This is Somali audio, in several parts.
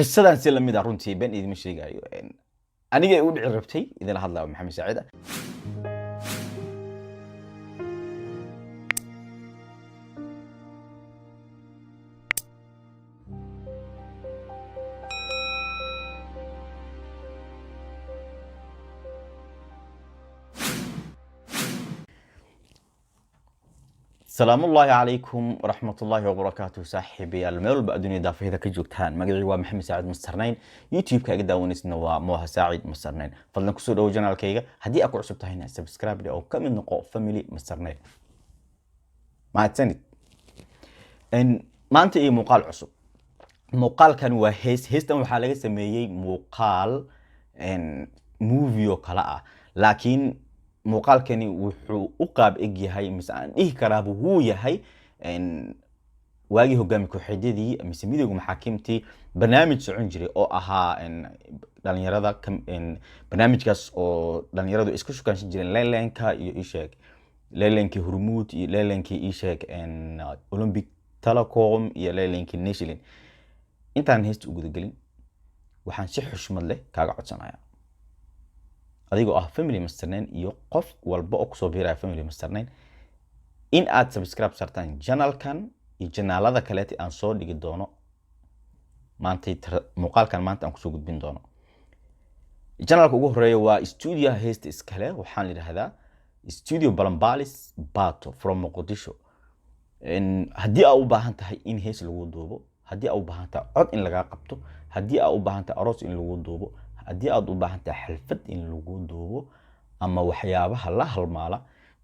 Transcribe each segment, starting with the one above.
qisadan si lamid ah runtii been idima sheegayo aniga u dhici rabtay idin hadlaa Maxamed Saacid السلام الله عليكم ورحمة الله وبركاته صاحبي الميل بأدوني إضافة هذا كجوكتان مقعي محمد سعيد مسترنين يوتيوب كأجدا ونسنا وموها سعيد مسترنين فضلنا كسود أو جنال كيجا هدي أكو عصبتها هنا سبسكرايب أو كم من نقاط فاميلي مسترنين مع التاني إن ما أنت إيه مقال عصب مقال كان هيستم وحالة سميه مقال إن موفيو كلا لكن muuqaalkani wuxuu u qaab eg yahay misaan dhihi karaaba wuu yahay waagi hogaami ku-xigeenadii mise midowga maxaakiimtii barnaamij socon jiray oo ahaa dhalinyarada barnaamijkaas oo dhalinyaradu isku shukaansan jireen leelanka iyo isheeg leelankii Hormuud iyo leelankii isheeg Olympic Telecom iyo leelankii National intaan heesta ugu gudagelin waxaan si xushmad leh kaaga codsanayaa adigoo ah family masternayn iyo qof walba oo ku soo biiray family masternayn in aad subscribe sartaan channelkan iyo channelada kale ee aan soo dhigi doono maanta muuqaalkan maanta aan ku soo gudbin doono channelka ugu horeeya waa studio heesta iskale waxaan leeyahay studio Balambalis Bato from Mogadishu haddii aad u baahan tahay in hees lagu duubo haddii aad u baahan tahay cod in laga qabto haddii aad u baahan tahay aroos in lagu duubo haddii aad u baahan tahay xalfad in lagu duubo ama waxyaabaha la halmaala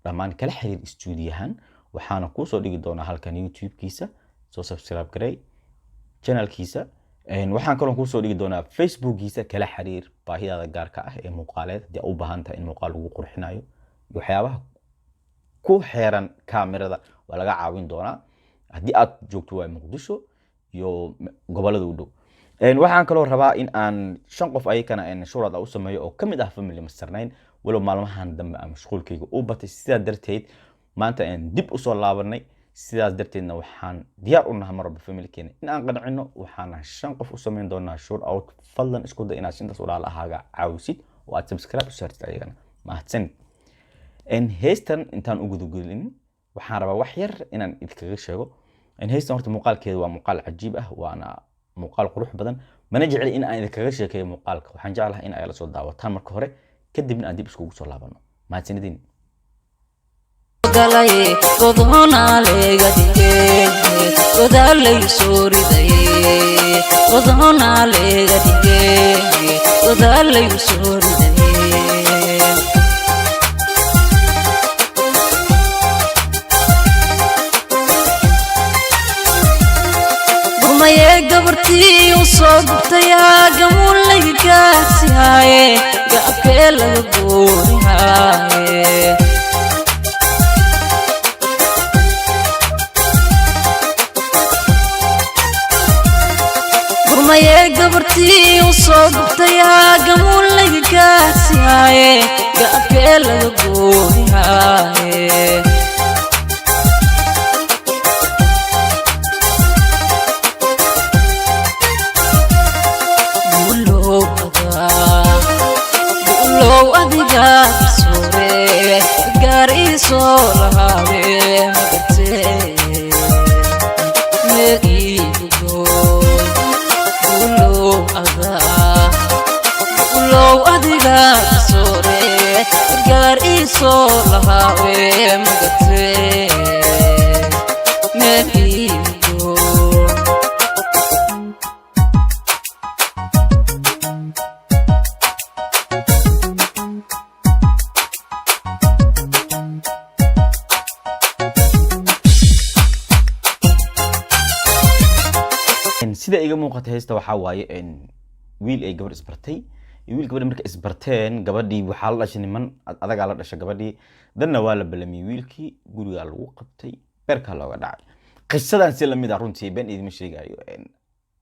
dhamaan kala xiriir stuudiyahan waxaana ku soo dhigi doonaa halkan YouTube-kiisa soo subscribe garay channel-kiisa waxaan kaloo ku soo dhigi doonaa Facebook-kiisa kala xiriir baahiyaada gaarka ah ee muuqaaleed haddii aad u baahan tahay in muuqaal lagu qurxinayo waxyaabaha ku xeeran kaamirada waa laga caawin doonaa haddii aad joogto waa Muqdisho iyo gobolada u dhow waxaan kaloo rabaa in aan shan qof ayakana shurada u sameeyo oo kamid ah family masternayn walow maalmahan dambe aan mashquulkayga u batay sidaa darteed maanta aan dib u soo laabanay sidaas darteedna waxaan diyaar u nahay marba family-keena in aan qancino waxaan shan qof u sameyn doonaa shout out fadlan isku day inaad shantaas walaalahaaga caawisid oo aad subscribe u saartid ayagana mahadsan heestan intaan u gudagelin waxaan rabaa wax yar inaan idinkaga sheego heestan horta muuqaalkeedu waa muuqaal cajiib ah waana muuqaal qurux badan mana jecel in aan idinkaga sheekeeyo muuqaalka waxaan jeclahay in ay la soo daawataan marka hore kadibna aan dib iskugu soo laabano mahadsanidin galay godona leega digay godalay sooriday godona leega digay godalay sooriday gabartii u soo gubtay gamulayga gaarsiiye gaabkee laga goorihaye gurmaye gabartii u soo gubtay gamulayga gaarsiiye gaabkee laga goorihaye sore gari soo lahawe magate meegigo ulo adiga sore gari soo lahawe magate meegigo sida iga muuqata heesta waxa waaye wiil ay gabar isbartay wiil gabar marka isbarteen gabadhii waxa la dhashay niman adaga la dhashay gabadhii dadna waa la balamiyay wiilkii guriga lagu qabtay beerka looga dhacay qisadan si lamid ah runtii been idima sheegayo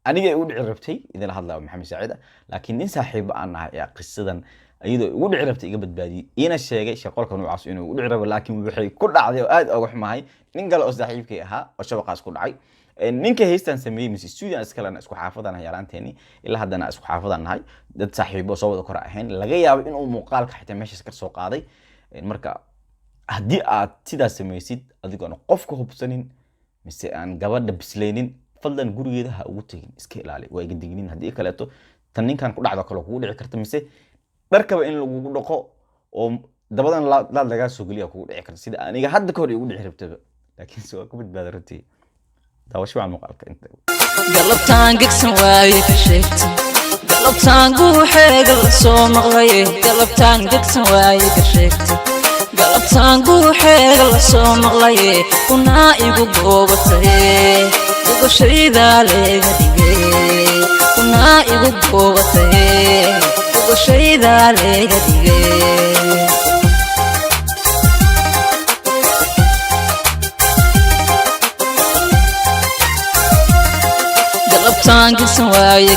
aniga u dhici rabtay idin hadlaa Maxamed Saacid laakiin nin saaxiib aan ahay qisadan ayadoo ugu dhici rabtay iga badbaadiyay ina sheegay shaqalka noocaas inuu ugu dhici rabo laakiin waxay ku dhacday oo aad uga xumahay nin gal oo saaxiibkay ahaa oo shabaqaas ku dhacay ninka heystan sameeyay mis studio iskalana isku xaafadan yaraanteeni ilaa haddana isku xaafadan nahay dad saaxiibo soo wada kor ahayn laga yaabo inuu muuqaalka xitaa meeshaas ka soo qaaday marka haddii aad sidaas samaysid adigoon qofka hubsanin mise aan gabadha bisleynin fadlan gurigeeda ha ugu tagin iska ilaali waa iga dignin haddii kaleeto tan ninkan ku dhacdo kale kugu dhici karta mise dharkaba in lagu dhaqo oo dabadan la laga soo geliya kugu dhici karta sida aniga hadda ka hor igu dhici rabtaba laakiin soo ku badbaado runtii daawasho waa muuqaalka inta galabtaan gegsan waaye ka sheegtay galabtaan guuxeega la soo maqlay galabtaan gegsan waaye ka sheegtay galabtaan guuxeega la soo maqlay kunaa igu goobatay gogashayda leega dhigay kunaa igu goobatay gogashayda leega dhigay galabtaan gegsan waaye